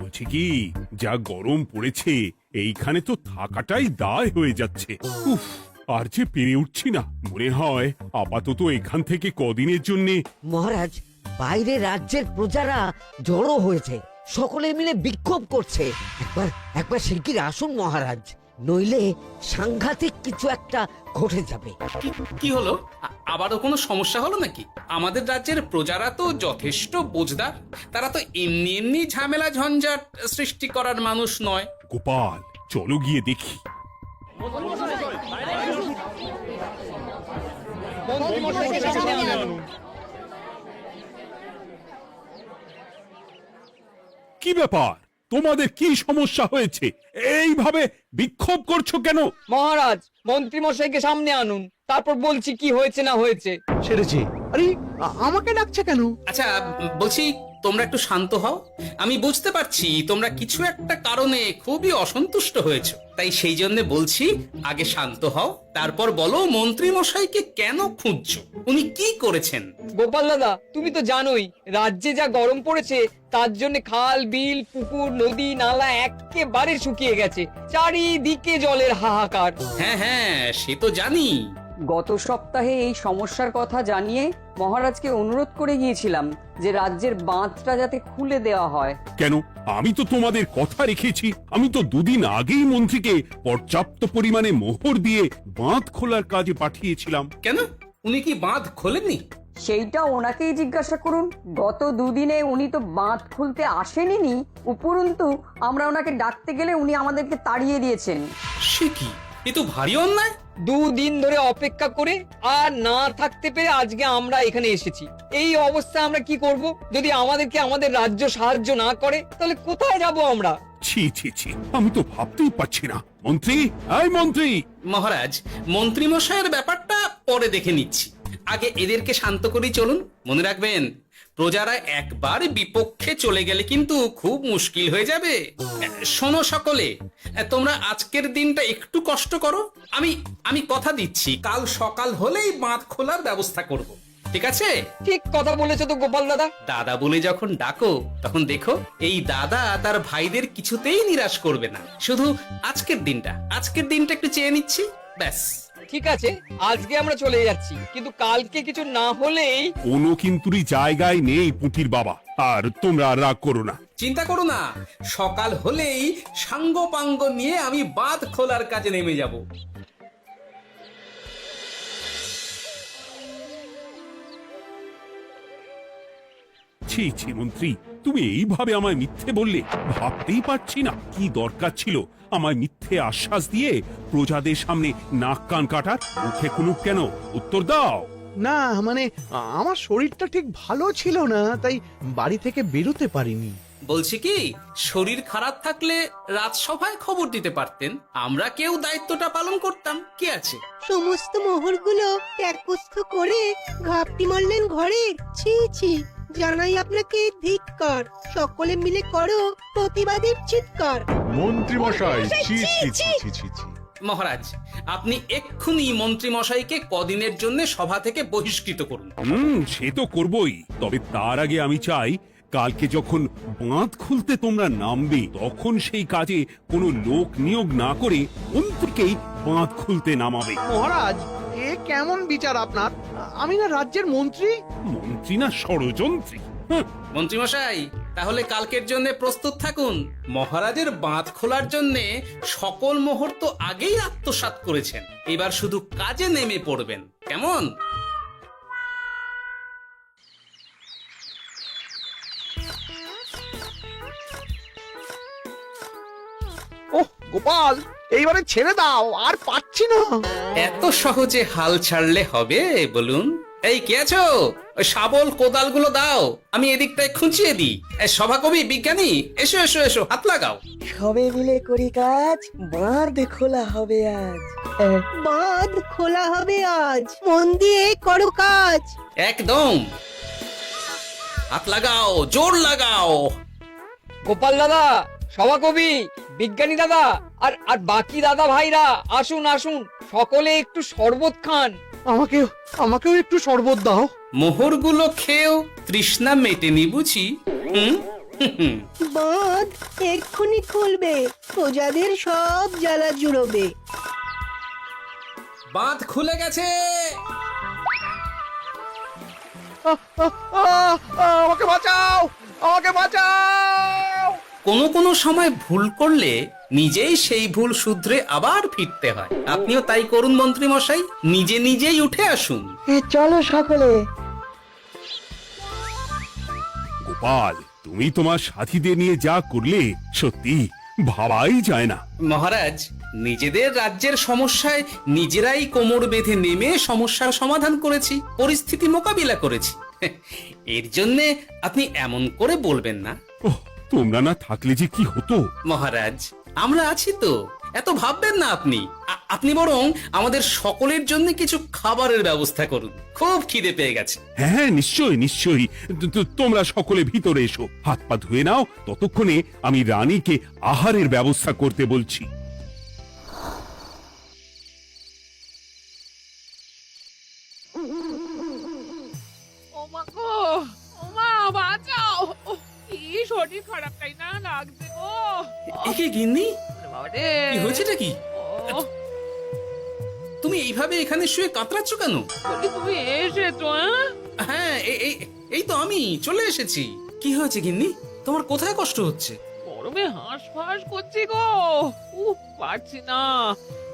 বলছি কি, যা গরম পড়েছে এইখানে তো থাকাটাই দায় হয়ে যাচ্ছে। উফ, আর যে পেরে উঠছি না। মনে হয় আপাতত এখান থেকে কদিনের জন্যে। মহারাজ, বাইরে রাজ্যের প্রজারা জড়ো হয়েছে, সকলে মিলে বিক্ষোভ করছে। একবার একবার শিগগির আসুন মহারাজ, নইলে সাংঘাতিক কিছু একটা ঘটে যাবে। কি হলো? আবারও কোনো সমস্যা হলো নাকি? আমাদের রাজ্যের প্রজারা তো যথেষ্ট বোঝদার, তারা তো এমনি এমনি ঝামেলা ঝঞ্ঝাট সৃষ্টি করার মানুষ নয়। গোপাল, চলো গিয়ে দেখি। কি ব্যাপার, তোমাদের কি সমস্যা হয়েছে? এইভাবে বিক্ষোভ করছো কেন? মহারাজ, মন্ত্রী মশাইকে সামনে আনুন, তারপর বলছি কি হয়েছে না হয়েছে। সেরেছে। আরে আমাকে ডাকছে কেন? আচ্ছা, বলছি তোমরা একটু শান্ত হও। আমি বুঝতে পারছি তোমরা কিছু একটা কারণে খুবই অসন্তুষ্ট হয়েছো, তাই সেই জন্য বলছি আগে শান্ত হও, তারপর বলো মন্ত্রী মশাইকে কেন খুঁজছো, উনি কি করেছেন? গোপাল দাদা, তুমি তো জানোই রাজ্যে যা গরম পড়েছে, তার জন্য খাল বিল পুকুর নদী নালা একেবারে শুকিয়ে গেছে, চারিদিকে জলের হাহাকার। হ্যাঁ হ্যাঁ, সে তো জানি। গত সপ্তাহে এই সমস্যার কথা জানিয়ে মহারাজকে অনুরোধ করে গিয়েছিলাম যে রাজ্যের বাঁধটা যাতে খুলে দেওয়া হয়। কেন? আমি তো তোমাদের কথা রেখেছি। আমি তো দুদিন আগেই মন্ত্রীকে পর্যাপ্ত পরিমাণে মোহর দিয়ে বাঁধ খোলার কাজে পাঠিয়েছিলাম। কেন, উনি কি বাঁধ খোলেননি? সেইটা ওনাকেই জিজ্ঞাসা করুন। গত দুদিনে উনি তো বাঁধ খুলতে আসেনি, উপরন্তু আমরা ওনাকে ডাকতে গেলে উনি আমাদেরকে তাড়িয়ে দিয়েছেন। সে কি, এ তো ভারী অন্যায়। দুদিন ধরে অপেক্ষা করে আর না থাকতে পেরে আজকে আমরা এখানে এসেছি। এই অবস্থায় আমরা কি করব? যদি আমাদেরকে আমাদের রাজ্য সাহায্য না করে, তাহলে কোথায় যাব আমরা? ছি ছি ছি, আমি তো ভাবতেই পারছি না। মন্ত্রী, এই মন্ত্রী! মহারাজ, মন্ত্রী মশাইয়ের ব্যাপারটা পরে দেখে নিচ্ছি, আগে এদেরকে শান্ত করেই চলুন। মনে রাখবেন, প্রজারা একবার বিপক্ষে চলে গেলে কিন্তু খুব মুশকিল হয়ে যাবে। শোনো সকলে, তোমরা আজকের দিনটা একটু কষ্ট করো। আমি কথা দিচ্ছি, কাল সকাল হলেই বাঁধ খোলার ব্যবস্থা করব, ঠিক আছে? ঠিক কথা বলেছো তো গোপাল দাদা। দাদা বলে যখন ডাকো, তখন দেখো এই দাদা তার ভাইদের কিছুতেই নিরাশ করবে না। শুধু আজকের দিনটা একটু চেয়ে নিচ্ছি, ব্যাস। ঠিক আছে, আজকে আমরা চলে যাচ্ছি, কিন্তু কালকে কিছু না হলেই। কোনো কিন্তুরই জায়গায় নেই পুঁটির বাবা। আর তোমরা রাগ করো না। চিন্তা করো না, সকাল হলেই সাঙ্গ পাঙ্গ নিয়ে আমি বাঁধ খোলার কাজে নেমে যাব। ছি ছি মন্ত্রী, তুমি এইভাবে আমায় মিথ্যে বললে। ভাবতেই পারছি না কি দরকার ছিল আমায় মিথ্যে আশ্বাস দিয়ে প্রজাদের সামনে নাক কান কাটার। মুখে কুলুপ কেন? উত্তর দাও। না মানে আমার শরীরটা ঠিক ভালো ছিল না, তাই বাড়ি থেকে বেরোতে পারিনি। বলছি কি, শরীর খারাপ থাকলে রাজসভায় খবর দিতে পারতেন, আমরা কেউ দায়িত্বটা পালন করতাম, কি আছে? সমস্ত মোহরগুলো ত্যাগস্থ করে ঘাপটি মারলেন ঘরে। ছি ছি, জানাই আপনাকে ধিক্কার। সকলে মিলে করো প্রতিবাদের চিৎকার। মন্ত্রী মশাই, ছি ছি ছি ছি ছি ছি। মহারাজ, আপনি এক্ষুনি মন্ত্রী মশাইকে কদিনের জন্য সভা থেকে বহিষ্কৃত করুন। সে তো করবই, তবে তার আগে আমি চাই কালকে যখন বাঁধ খুলতে তোমরা নামবে, তখন সেই কাজে কোনো লোক নিয়োগ না করে মন্ত্রীকেই বাঁধ খুলতে নামাবে। মহারাজ, এ কেমন বিচার আপনার? আমি না রাজ্যের মন্ত্রী। মন্ত্রী না ষড়যন্ত্রী। মন্ত্রী মশাই, তাহলে কালকের জন্য প্রস্তুত থাকুন। মহারাজের বাঁধ খোলার জন্য সকল মোহর তো আগেই আত্মসাৎ করেছেন, এবার শুধু কাজে নেমে পড়বেন, কেমন? ওহ গোপাল, এইবারে ছেড়ে দাও, আর পাচ্ছি না। এত সহজে হাল ছাড়লে হবে বলুন? এই কে আছো? ওই শাবল কোদালগুলো দাও, আমি এদিকটায় খুঁচিয়ে দিই। সভাকবি, বিজ্ঞানী, এসো এসো এসো, হাত লাগাও। সবে মিলে করি কাজ, বাঁধ খোলা হবে আজ। বাঁধ খোলা হবে আজ, মন দিয়ে করো কাজ। একদম, হাত লাগাও, জোর লাগাও। গোপাল দাদা, সভাকবি, বিজ্ঞানী দাদা আর আর বাকি দাদা ভাইরা আসুন আসুন, সকলে একটু শরবত খান। আমাকেও একটু শরবত দাও। মোহরগুলো খেয়েও তৃষ্ণা মেটেনি বুঝি? বাঁধ এক্ষুনি খুলবে, প্রজাদের সব জ্বালা জুড়োবে। বাঁধ খুলে গেছে। আমাকে বাঁচাও, আমাকে বাঁচাও। কোনো সময় ভুল করলে নিজেই সেই ভুল শুধরে আবার ফিরতে হয়। আপনিও তাই করুন মন্ত্রী মশাই, নিজে নিজেই উঠে আসুন। চলো সকলে। গোপাল, তুমি তোমার সাথীদের নিয়ে যা করলে সত্যি ভাবাই যায় না। মহারাজ, নিজেদের রাজ্যের সমস্যায় নিজেরাই কোমর বেঁধে নেমে সমস্যার সমাধান করেছি, পরিস্থিতি মোকাবিলা করেছি। এর জন্যে আপনি এমন করে বলবেন না। ওহ, তোমরা না থাকলে যে কি হতো। মহারাজ, আমরা আছি তো, এত ভাববেন না আপনি। আপনি বরং আমাদের সকলের জন্য কিছু খাবারের ব্যবস্থা করুন, খুব খিদে পেয়ে গেছে। হ্যাঁ, নিশ্চয়ই নিশ্চয়ই। তোমরা সকলে ভিতরে এসো, হাত পা ধুয়ে নাও। ততক্ষণে আমি রানীকে আহারের ব্যবস্থা করতে বলছি। ওমা গো, ওমা বাঁচাও, কি শরীর খারাপ তাই না লাগছে গো। একে গিন্নি, বাবারে, কি হয়েছেটা কি? ও, তুমি এইভাবে এখানে শুয়ে কাতরাচ্ছ কেন? বলি তুমি এসেছো? হ্যাঁ, এই তো আমি চলে এসেছি। কি হয়েছে গিন্নি? তোমার কোথায় কষ্ট হচ্ছে? গরমে হাঁসফাঁস করছি গো, পারছি না।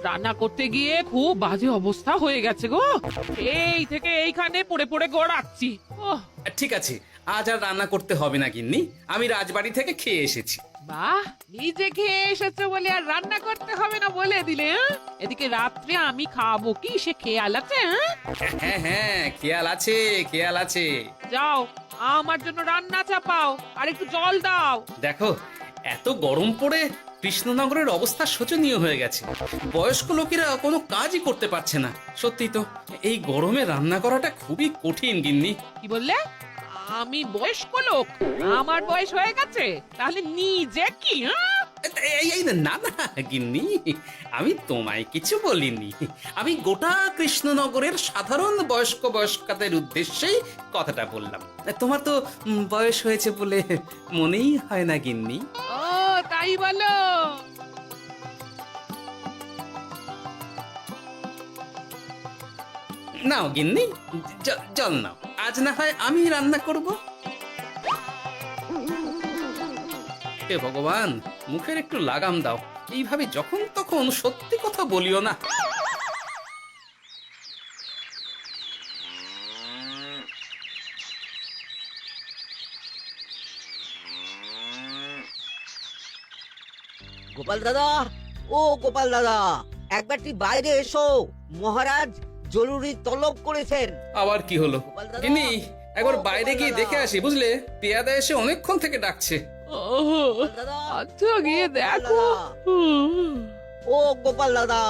রান্না করতে গিয়ে খুব বাজে অবস্থা হয়ে গেছে গো, এই থেকে এইখানে পড়ে পড়ে গড়াচ্ছি। ওহ, ঠিক আছে, আজ আর রান্না করতে হবে না গিন্নি, আমি রাজবাড়ি থেকে খেয়ে এসেছি। বাহ, নিজে খেয়ে এসেছো বলে আর রান্না করতে হবে না বলে দিলে, হ্যাঁ? এদিকে রাত্রে আমি খাবো কি সে খেয়াল আছে? হ্যাঁ হ্যাঁ, খেয়াল আছে, খেয়াল আছে। যাও, আমার জন্য রান্না চাপাও আর একটু জল দাও। দেখো, এত গরম পড়ে কৃষ্ণনগরের অবস্থা শোচনীয় হয়ে গেছে। বয়স্ক লোকেরা কোনো কাজই করতে পারছে না। সত্যি তো, এই গরমে রান্না করাটা খুবই কঠিন গিন্নি। কি বললে? আমি বয়স্ক লোক? আমার বয়স হয়ে গেছে, তাহলে নিজে কি? হ্যাঁ, এই না না গিন্নি, আমি তোমায় কিছু বলিনি। আমি গোটা কৃষ্ণনগরের সাধারণ বয়স্কাদের উদ্দেশ্যেই কথাটা বললাম। তোমার তো বয়স হয়েছে বলে মনেই হয় না গিন্নি। ও তাই বলো? নাও গিন্নি, জল নাও। আজ না হয় আমি রান্না করব। হে ভগবান, মুখের একটু লাগাম দাও। এইভাবে যখন তখন সত্যি কথা বলিও না। গোপাল দাদা, ও গোপাল দাদা, একবারটি বাইরে এসো। মহারাজ জরুরি তলব করেছেন। আবার কি হলো? গোপাল দাদা, গিন্নি, একবার ও বাইরে গোপাল গিয়ে দাদা। দেখে আসি, বুঝলে? পেয়াদা এসে অনেকক্ষণ থেকে ডাকছে। ও, গোপাল দাদা, আচ্ছা গিয়ে ও গোপাল দেখো। দাদা। ও গোপাল দাদা,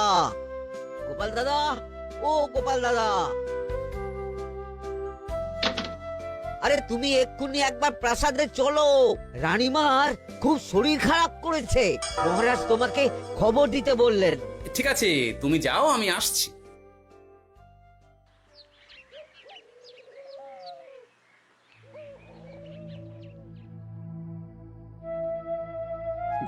গোপাল দাদা, ও গোপাল দাদা। আরে তুমি এক্ষুনি একবার প্রাসাদে চলো, রানীমার খুব শরীর খারাপ করেছে। মহারাজ তোমাকে খবর দিতে বললেন। ঠিক আছে, তুমি যাও, আমি আসছি।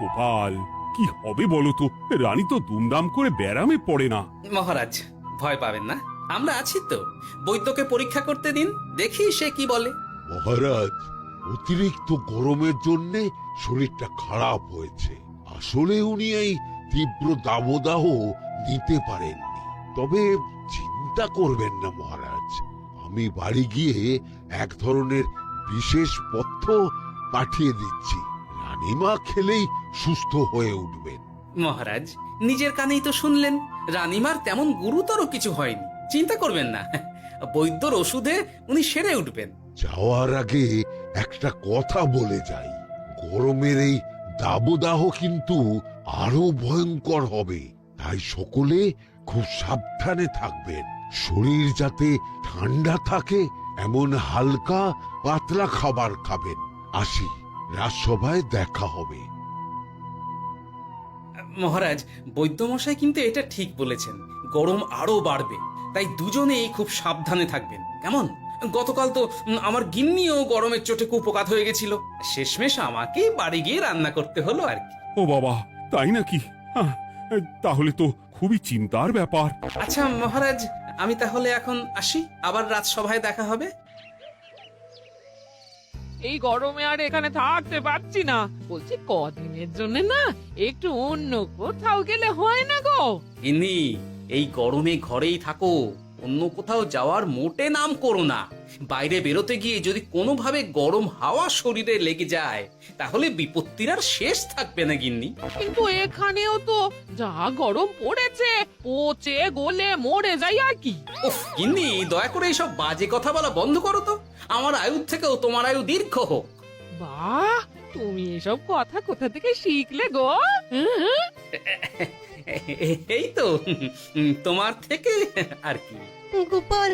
গোপাল, কি হবে বলো তো? রানী তো দুমদাম করে ব্যারামে পড়ে না। মহারাজ, ভয় পাবেন না, আমরা আছি তো। বৈদ্যকে পরীক্ষা করতে দিন, দেখি সে কি বলে। মহারাজ, অতিরিক্ত গরমের জন্য শরীরটা খারাপ হয়েছে। আসলে উনি এই তীব্র দাবদাহ নিতে পারেননি। তবে চিন্তা করবেন না মহারাজ, আমি বাড়ি গিয়ে এক ধরনের বিশেষ পথ্য পাঠিয়ে দিচ্ছি। রানীমা খেলেই সুস্থ হয়ে উঠবেন। মহারাজ, নিজের কানেই তো শুনলেন, রানীমার তেমন গুরুতর কিছু হয়নি, চিন্তা করবেন না। বৈদ্যর ওষুধে উনি সেরে উঠবেন। যাওয়ার আগে একটা কথা বলে যাই, গরমের এই দাবদাহ কিন্তু আরো ভয়ঙ্কর হবে। তাই সকলে খুব সাবধানে থাকবেন। শরীর যাতে ঠান্ডা থাকে এমন হালকা পাতলা খাবার খাবেন। আসি, রাজসভায় দেখা হবে। মহারাজ, বৈদ্যমশাই কিন্তু এটা ঠিক বলেছেন, গরম আরো বাড়বে। তাই দুজনেই খুব সাবধানে থাকবেন, কেমন? গতকাল তো আমার গিন্নিও গরমের চোটে কুপোকাত হয়ে গেছিল। শেষমেশ আমাকেই বাড়ি গিয়ে রান্না করতে হলো আর কি। ও বাবা, তাই নাকি? তাহলে তো খুবই চিন্তার ব্যাপার। আচ্ছা মহারাজ, আমি তাহলে এখন আসি, আবার রাজসভায় দেখা হবে। এই গরমে আর এখানে থাকতে পারছি না, বলছি কদিনের জন্য না একটু অন্য কোথাও গেলে হয় না গো? গিন্নি, এই গরমে ঘরেই থাকো, অন্য কোথাও যাওয়ার মোটে নাম করো না। বাইরে বেরোতে গিয়ে যদি কোনোভাবে গরম হাওয়া শরীরে লেগে যায় তাহলে বিপত্তির আর শেষ থাকবে না গিন্নি। কিন্তু এখানেও তো যা গরম পড়েছে, পচে গলে মরে যাই আর কি। উফ গিন্নি, দয়া করে এইসব বাজে কথা বলা বন্ধ করো তো। আমার আয়ুর থেকেও তোমার আয়ু দীর্ঘ হোক। বাহ, তুমি এসব কথা কোথা থেকে শিখলে গো? হুম? এই তো তোমার থেকে আর কি। গোপাল,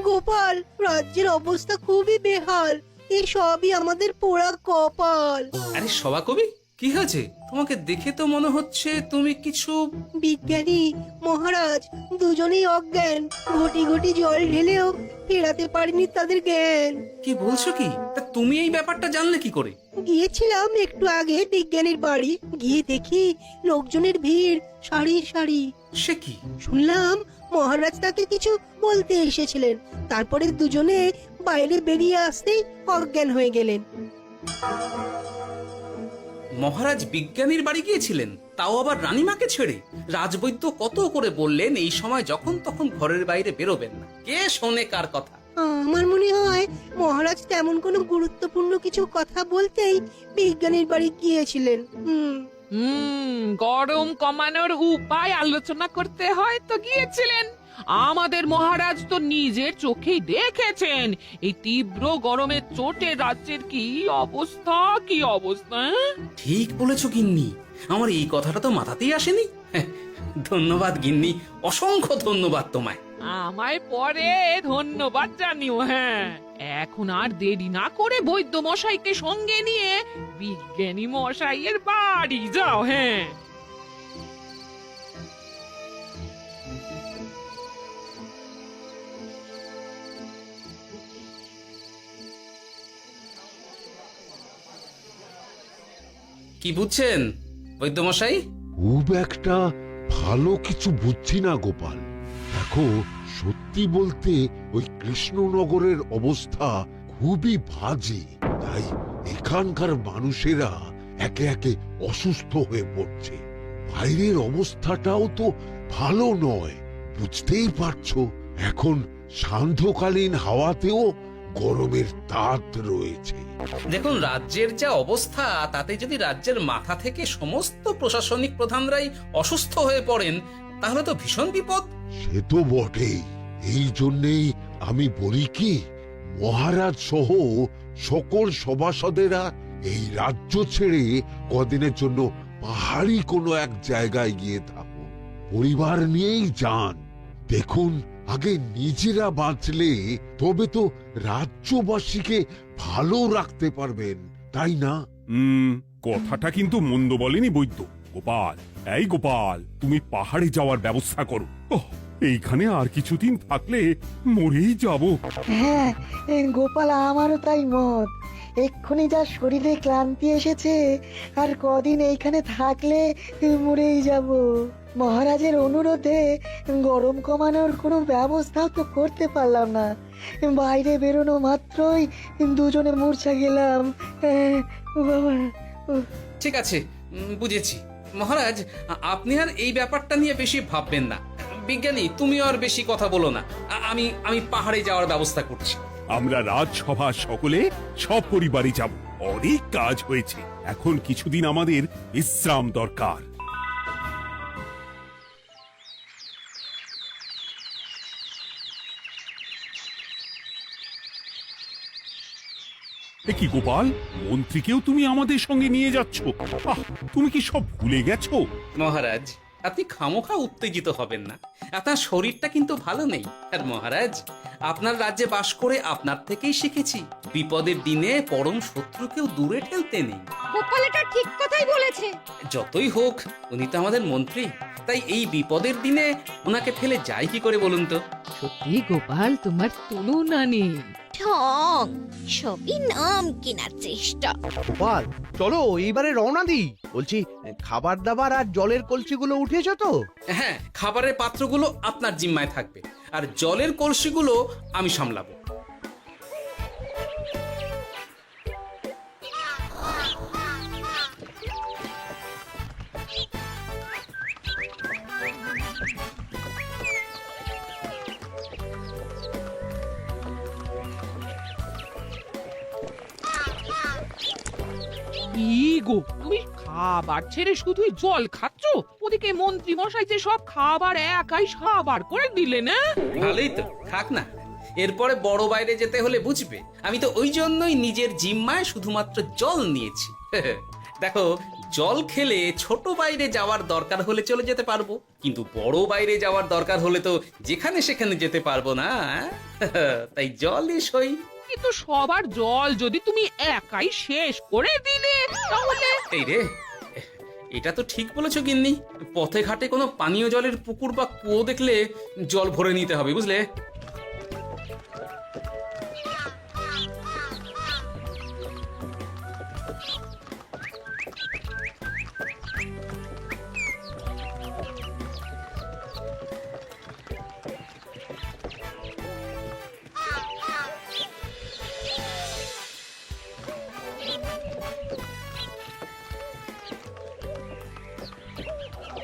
গোপাল, রাজ্যের অবস্থা খুবই বেহাল। এই সবই আমাদের পোড়া কপাল। আরে সভা কবি, কি হয়েছে? তোমাকে দেখে তো মনে হচ্ছে তুমি কিছু... বিজ্ঞানী মহারাজ দুজনেই অজ্ঞান। ঘটি ঘটি জল ঢেলেও ফেরাতে পারেনি তাদের জ্ঞান। কি বলছো কি? তা তুমি এই ব্যাপারটা জানলে কি করে? গিয়েছিলাম একটু আগে বিজ্ঞানীর বাড়ি, গিয়ে দেখি লোকজনের ভিড় সারি সারি। সে কি? শুনলাম মহারাজ তাকে কিছু বলতে এসেছিলেন, তারপরে দুজনে বাইরে বেরিয়ে আসতেই অজ্ঞান হয়ে গেলেন। মহারাজ বিজ্ঞানীর বাড়ি গিয়েছিলেন, তাও আবার রানীমাকে ছেড়ে? রাজবৈদ্য কত করে বললেন এই সময় যখন তখন ঘরের বাইরে বেরোবেন না। কে শোনে কার কথা? আমার মনে হয় মহারাজ তেমন কোনো গুরুত্বপূর্ণ কিছু কথা বলতেই বিজ্ঞানীর বাড়ি গিয়েছিলেন। গরম কমানোর উপায় আলোচনা করতে হয় তো গিয়েছিলেন। আমাদের মহারাজ তো নিজের চোখেই দেখেছেন এই তীব্র গরমের চোটে রাজ্যের কি অবস্থা, কি অবস্থা। ঠিক বলেছো গিন্নি, আমার এই কথাটা তো মাথাতেই আসেনি। ধন্যবাদ গিন্নি, অসংখ্য ধন্যবাদ তোমায়। আমায় পরে ধন্যবাদ জানিও। হ্যাঁ, এখন আর দেরি না করে বৈদ্য মশাইকে সঙ্গে নিয়ে বিজ্ঞানী মশাইয়ের বাড়ি যাও। হ্যাঁ, কি বুঝছেন বৈদ্যমশাই? খুব একটা ভালো কিছু বুঝছি না গোপাল। দেখো, সত্যি বলতে ওই কৃষ্ণনগরের অবস্থা খুবই বাজে। তাই এখানকার মানুষেরা একে একে অসুস্থ হয়ে পড়ছে। বাইরের অবস্থাটাও তো ভালো নয়, বুঝতেই পারছো। এখন সান্ধ্যকালীন হাওয়াতেও গরমের তাত রয়েছে। দেখুন, রাজ্যের যা অবস্থা তাতে যদি রাজ্যের মাথা থেকে সমস্ত প্রশাসনিক প্রধানরাই অসুস্থ হয়ে পড়েন তাহলে তো ভীষণ বিপদ। সে তো বটেই। এই জন্যেই আমি বলি কি, মহারাজ সহ সকল সভাসদেরা এই রাজ্য ছেড়ে কদিনের জন্য পাহাড়ি কোনো এক জায়গায় গিয়ে থাকুন, পরিবার নিয়েই যান। দেখুন, আগে নিজেরা বাঁচলে তবে তো রাজ্যবাসীকে ভালো রাখতে পারবেন, তাই না? কথাটা কিন্তু মন্দ বলেনি বৈদ্য। গোপাল, এই গোপাল, তুমি পাহাড়ে যাওয়ার ব্যবস্থা করো। এইখানে আর কিছুদিন থাকলে মরেই যাব। হ্যাঁ গোপাল, আমারও তাই মত। এক্ষুনি যা শরীরে ক্লান্তি এসেছে, আর কদিন এইখানে থাকলে মরেই যাব। মহারাজের অনুরোধে গরম কমানোর কোনো ব্যবস্থাও তো করতে পারলাম না। বাইরে বেরোনো মাত্রই দুজনে মূর্ছা গেলাম। বাবা, ঠিক আছে, বুঝেছি। মহারাজ, আপনি আর এই ব্যাপারটা নিয়ে বেশি ভাববেন না। বিজ্ঞানী, তুমি আর বেশি কথা বলো না। আমি পাহাড়ে যাওয়ার ব্যবস্থা করছি। আমরা রাজসভা সকলে সব পরিবারে যাব। অনেক কাজ হয়েছে, এখন কিছুদিন আমাদের বিশ্রাম দরকার। কি গোপাল, মন্ত্রীকেও তুমি আমাদের সঙ্গে নিয়ে যাচ্ছ? তুমি কি সব ভুলে গেছো? মহারাজ, আপনি খামোখা উত্তেজিত হবেন না। আপনার শরীরটা কিন্তু ভালো নেই। আর মহারাজ, আপনার রাজ্যে বাস করে আপনার থেকেই শিখেছি বিপদের দিনে পরম শত্রুকেও দূরে ঠেলতে নেই। গোপাল এটা ঠিক কথাই বলেছে। যতই হোক উনি তো আমাদের মন্ত্রী, তাই এই বিপদের দিনে ওনাকে ফেলে যায় কি করে বলুন তো? সত্যি গোপাল, তোমার তুলনা নেই। ঠং সবই নাম কেনার চেষ্টা। গোপাল চলো এইবারে রওনা দিই। বলছি খাবার দাবার আর জলের কলসিগুলো উঠেছ তো? হ্যাঁ, খাবারের পাত্রগুলো আপনার জিম্মায় থাকবে, আর জলের কলসিগুলো আমি সামলাবো। কি গো, তুমি খাবার ছেড়ে শুধুই জল খাচ্ছ? ওদিকে মন্ত্রী মশাই যে সব খাবার একাই সাবার করে দিলে না? ভালোই তো, থাক না। এরপরে বড় বাইরে যেতে হলে বুঝবে, আমি তো ওই জন্যই নিজের জিম্মায় শুধুমাত্র জল নিয়েছি। দেখো, জল খেলে ছোট বাইরে যাওয়ার দরকার হলে চলে যেতে পারবো, কিন্তু বড় বাইরে যাওয়ার দরকার হলে তো যেখানে সেখানে যেতে পারবো না। তাই জলই সই। কিন্তু সবার জল যদি তুমি একাই শেষ করে দিলে তাহলে? এই রে, এটা তো ঠিক বলেছো গিন্নি। পথে ঘাটে কোনো পানীয় জলের পুকুর বা কুয়ো দেখলে জল ভরে নিতে হবে, বুঝলে?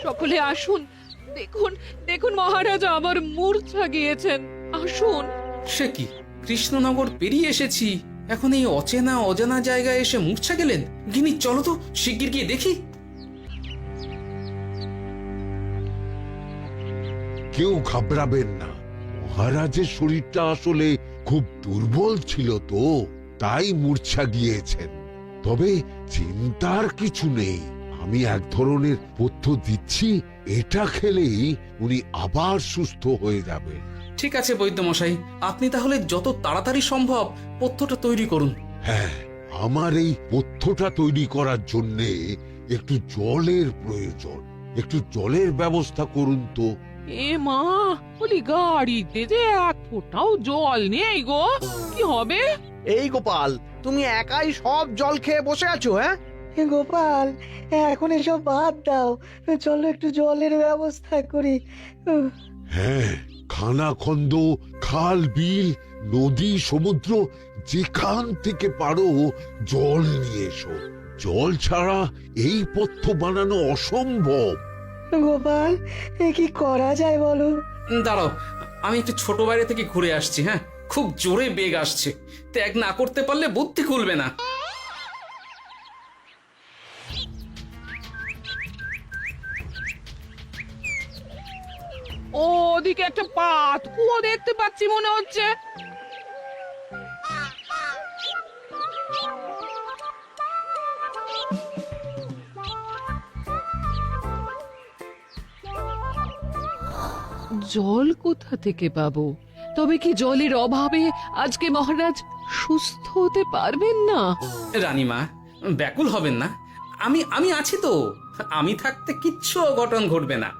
সকলে আসুন, দেখুন দেখুন মহারাজ আমার মূর্ছা গিয়েছেন, আসুন। সে কি, কৃষ্ণনগর পেরিয়ে এসেছি, এখন এই অচেনা অজানা জায়গায় এসে মূর্ছা গেলেন? গিনি চলো তো শিগগির গিয়ে দেখি। কেউ ঘাবড়াবেন না, মহারাজের শরীরটা আসলে খুব দুর্বল ছিল তো, তাই মূর্ছা গিয়েছেন। তবে চিন্তার কিছু নেই, আমি এক ধরনের পথ্য দিচ্ছি, এটা খেলেই উনি আবার সুস্থ হয়ে যাবেন। ঠিক আছে বৈদ্য মশাই, আপনি তাহলে যত তাড়াতাড়ি সম্ভব পথ্যটা তৈরি করুন। হ্যাঁ, আমার এই পথ্যটা তৈরি করার জন্যে একটু জলের প্রয়োজন। একটু জলের ব্যবস্থা করুন তো। এ মা, বলি গাড়িতে যে এক ফোঁটাও জল নেই গো, কি হবে? এই গোপাল, তুমি একাই সব জল খেয়ে বসে আছো? হ্যাঁ গোপাল, এখন এসব বাদ দাও, চলো একটু জলের ব্যবস্থা করি। হ্যাঁ, খানাখন্দ, খাল, বিল, নদী, সমুদ্র, যেখান থেকে পারো জল নিয়ে এসো। জল ছাড়া এই পথ্য বানানো অসম্ভব। গোপাল, কি করা যায় বলো? দাঁড়াও, আমি একটু ছোট বাইরে থেকে ঘুরে আসছি। হ্যাঁ, খুব জোরে বেগ আসছে, ত্যাগ না করতে পারলে বুদ্ধি খুলবে না। ওদিকে একটা পাত কুয়ো দেখতে পাচ্ছি মনে হচ্ছে। জল কোথা থেকে পাবো? তবে কি জলের অভাবে আজকে মহারাজ সুস্থ হতে পারবেন না? রানীমা, ব্যাকুল হবেন না, আমি আমি আছি তো। আমি থাকতে কিচ্ছু অঘটন ঘটবে না।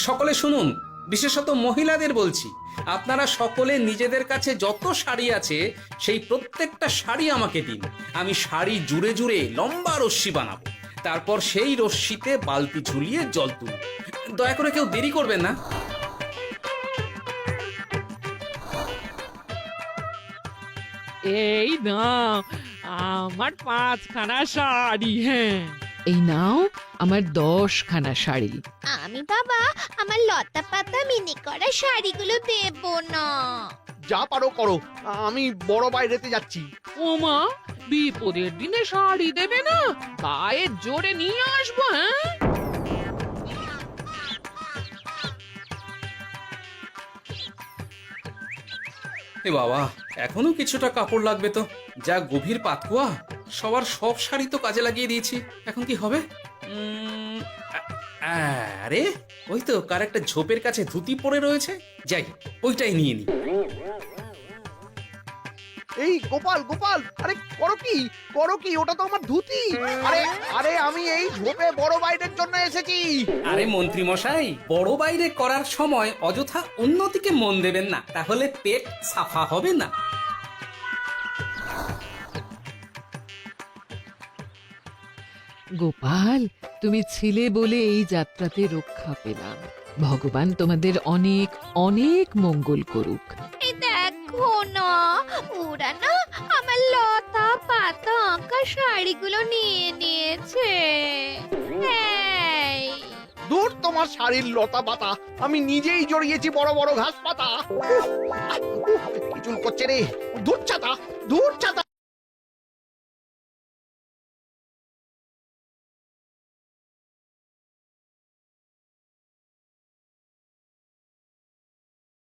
সকলে শুনুন, বিশেষত মহিলাদের বলছি, আপনারা সকলে নিজেদের কাছে যত শাড়ি আছে সেই প্রত্যেকটা শাড়ি আমাকে দিন। আমি শাড়ি জুড়ে জুড়ে লম্বা রশ্মি বানাবো, তারপর সেই রশ্মিতে বালতি ঝুলিয়ে জল তুলব। দয়া করে কেউ দেরি করবেন না। এই নাও আমার 5খানা শাড়ি। হ্যাঁ, এই নাও আমার 10খানা শাড়ি। আমি বাবা আমার লতা পাতা মিনি করা শাড়িগুলো দেব না। যা পারো করো, আমি বড় বাইরেতে যাচ্ছি। ওমা, বিপদের দিনে শাড়ি দেবে না? গায়ে জোরে নিয়ে আসবো। হ্যাঁ, এ বাবা, এখনো কিছুটা কাপড় লাগবে তো। যা গভীর পাতকুয়া, সবার সব শাড়ি তো কাজে লাগিয়ে দিয়েছি, এখন কি হবে? আরে ওই তো কার একটা ঝোপের কাছে ধুতি পড়ে রয়েছে, যাই ওইটাই নিয়ে নি। এই গোপাল, গোপাল, আরে করো কি, ওটা তো আমার ধুতি। আরে আরে আমি এই ঝোপে বড় বাইরের জন্য এসেছি। আরে মন্ত্রী মশাই, বড় বাইরে করার সময় অযথা অন্যদিকে মন দেবেন না, তাহলে পেট সাফা হবে না। গোপাল, তুমি ছিলে বলে এই যাত্রাতে রক্ষা পেলাম। ভগবান তোমাদের অনেক অনেক মঙ্গল করুক। এই দেখো না, ওরা না আমার লতা পাতা আঁকা শাড়িগুলো নিয়ে নিয়েছে। এই, দূর তোমার শাড়ির লতা পাতা, আমি নিজেই জড়িয়েছি বড় বড় ঘাস পাতা। কি চুল করছে রে, দূর ছাতা, দূর ছাতা।